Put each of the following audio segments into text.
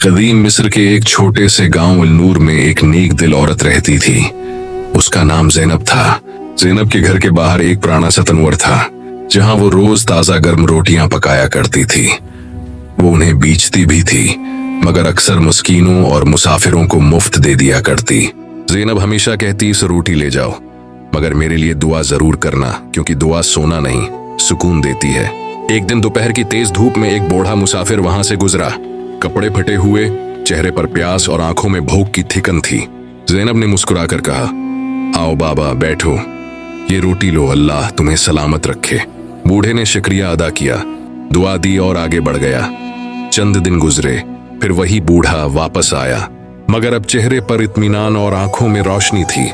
कदीम मिस्र के एक छोटे से गांव अल-नूर में एक नेक दिल औरत रहती थी। उसका नाम ज़ैनब था। ज़ैनब के घर के बाहर एक पुराना सा तनवर था, जहां वो रोज ताजा गर्म रोटियां पकाया करती थी। वो उन्हें बेचती भी थी, मगर अक्सर मस्कीनों और मुसाफिरों को मुफ्त दे दिया करती। ज़ैनब हमेशा कहती, इस रोटी ले जाओ, मगर मेरे लिए दुआ जरूर करना, क्योंकि दुआ सोना नहीं सुकून देती है। एक दिन दोपहर की तेज धूप में एक बूढ़ा मुसाफिर वहां से गुजरा। कपड़े फटे हुए, चेहरे पर प्यास और आंखों में भूख की थिकन थी। ज़ैनब ने मुस्कुराकर कहा, आओ बाबा बैठो, ये रोटी लो, अल्लाह तुम्हें सलामत रखे। बूढ़े ने शुक्रिया अदा किया, दुआ दी और आगे बढ़ गया। चंद दिन गुजरे, फिर वही बूढ़ा वापस आया, मगर अब चेहरे पर इत्मीनान और आंखों में रोशनी थी।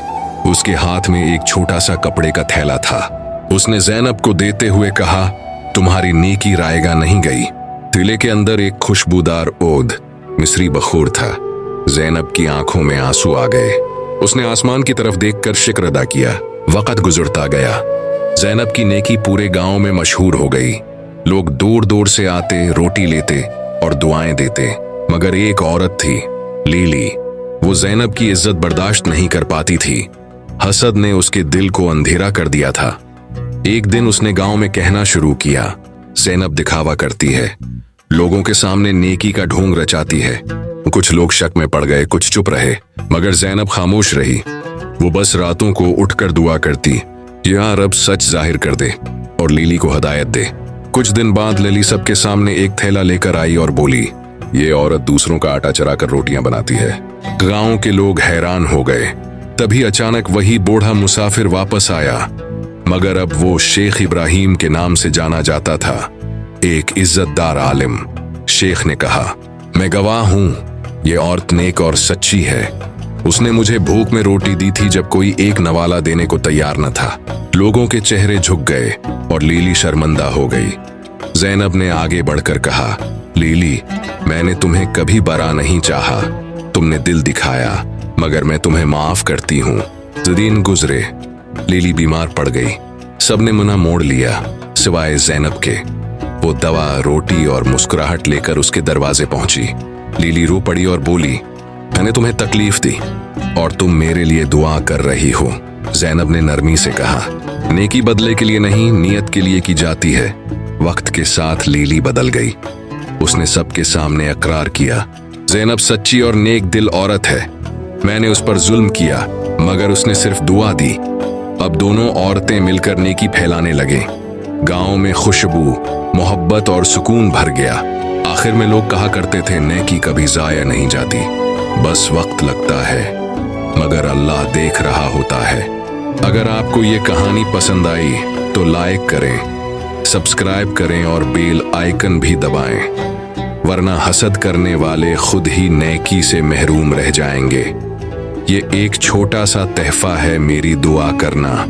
उसके हाथ में एक छोटा सा कपड़े का थैला था। उसने ज़ैनब को देते हुए कहा, तुम्हारी नेकी रायगा नहीं गई। थैले के अंदर एक खुशबूदार ओद मिस्री बखूर था। ज़ैनब की आंखों में आंसू आ गए। उसने आसमान की तरफ देखकर शुक्र अदा किया। वक्त गुजरता गया। ज़ैनब की नेकी पूरे गांव में मशहूर हो गई। लोग दूर दूर से आते, रोटी लेते और दुआएं देते। मगर एक औरत थी, लीली। वो ज़ैनब की इज्जत बर्दाश्त नहीं कर पाती थी। हसद ने उसके दिल को अंधेरा कर दिया था। एक दिन उसने गांव में कहना शुरू किया, ज़ैनब दिखावा करती है, लोगों के सामने नेकी का ढोंग रचाती है। कुछ लोग शक में पड़ गए, कुछ चुप रहे, मगर ज़ैनब खामोश रही। वो बस रातों को उठकर दुआ करती, या रब सच जाहिर कर दे और लीली को हदायत दे। कुछ दिन बाद लीली सबके सामने एक थैला लेकर आई और बोली, ये औरत दूसरों का आटा चराकर रोटियां बनाती है। गांव के लोग हैरान हो गए। तभी अचानक वही बूढ़ा मुसाफिर वापस आया, मगर अब वो शेख इब्राहिम के नाम से जाना जाता था, एक इज्जतदार आलिम। शेख ने कहा, मैं गवाह हूं, ये औरत नेक और सच्ची है। उसने मुझे भूख में रोटी दी थी जब कोई एक नवाला देने को तैयार न था। लोगों के चेहरे झुक गए और लीली शर्मिंदा हो गई। ज़ैनब ने आगे बढ़कर कहा, लीली, मैंने तुम्हें कभी बरा नहीं चाहा। तुमने दिल दिखाया, मगर मैं तुम्हें माफ करती हूँ। दिन गुजरे, लीली बीमार पड़ गई। सबने मुंह मोड़ लिया, सिवाय ज़ैनब के। वो दवा, रोटी और मुस्कुराहट लेकर उसके दरवाजे पहुंची। लीली रो पड़ी और बोली, मैंने तुम्हें तकलीफ दी और तुम मेरे लिए दुआ कर रही हो। ज़ैनब ने नरमी से कहा, नेकी बदले के लिए नहीं, नियत के लिए की जाती है। वक्त के साथ लीली बदल गई। उसने सबके सामने इकरार किया, ज़ैनब सच्ची और नेक दिल औरत है। मैंने उस पर जुल्म किया, मगर उसने सिर्फ दुआ दी। अब दोनों औरतें मिलकर नेकी फैलाने लगे। गांव में खुशबू, मोहब्बत और सुकून भर गया। आखिर में लोग कहा करते थे, नेकी कभी जाया नहीं जाती, बस वक्त लगता है, मगर अल्लाह देख रहा होता है। अगर आपको ये कहानी पसंद आई तो लाइक करें, सब्सक्राइब करें और बेल आइकन भी दबाएं, वरना हसद करने वाले खुद ही नेकी से महरूम रह जाएंगे। ये एक छोटा सा तहफा है, मेरी दुआ करना।